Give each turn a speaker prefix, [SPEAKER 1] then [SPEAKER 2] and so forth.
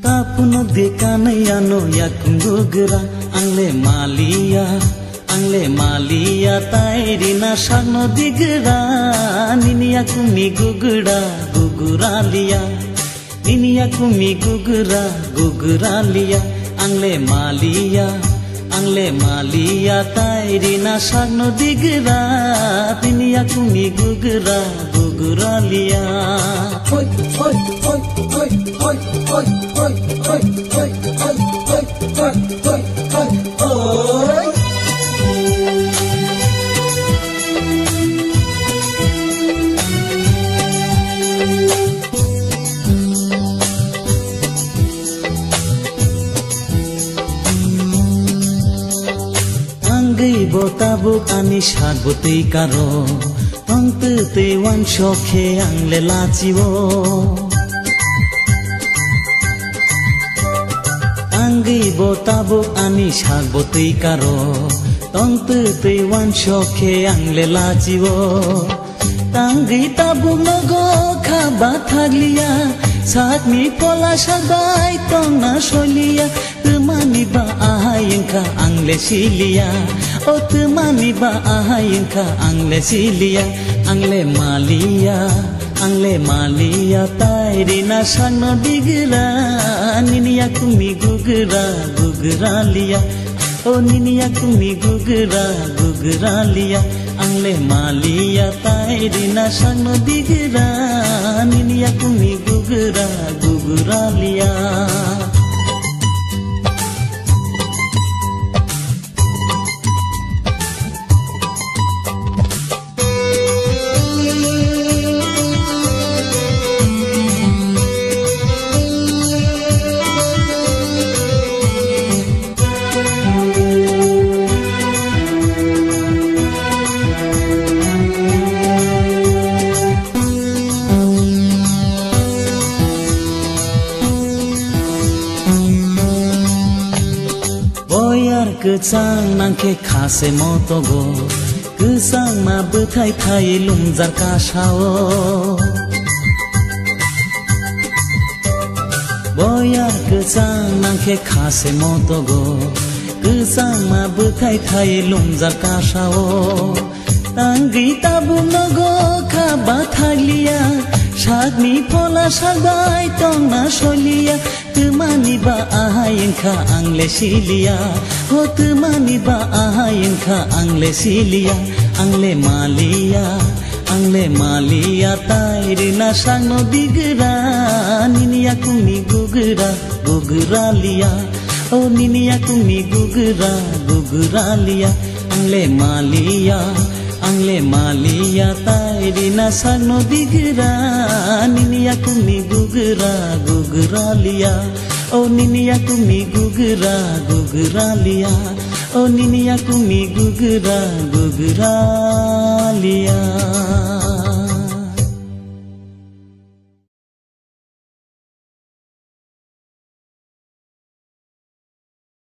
[SPEAKER 1] Tapuno dekanayano yakungugura angle malia tairina shagno digra niniya kumi guguralia niniya kumi guguralia angle malia tairina shagno digra niniya kumi guguralia
[SPEAKER 2] hoy hoy hoy hoy hoy hoy hoy hoy hoy hoy hoy hoy hoy hoy
[SPEAKER 1] Botabuk ani shagbotei karo tongte te wan shokhe angle lachiwo angi botabuk ani shagbotei karo tongte te wan shokhe angle lachiwo tangi tabuk nogo khaba thaglia sakni pola shabai tongna sholia tumani ba ahayinka angle silia o tumani ba ahayinka angle silia angle malia tairina shagno digira niniya kumi guguralia o niniya kumi guguralia angle malia tairina shagno digira niniya kumi guguralia Kesang nangke khase motogo kesang ma betai thai lumjar kasao boyar kesang nangke khase motogo kesang ma betai thai lumjar kasao tangi tabu nogo khaba thaglia shagni pola shagai tongna sholia tumani ba ahayinka angle silia ho tumani ba ahayinka angle silia angle malia tairina shagno digra niniya kumi guguralia o niniya kumi guguralia angle malia tairina shagno digra niniya kumi guguralia o niniya kumi guguralia o niniya kumi guguralia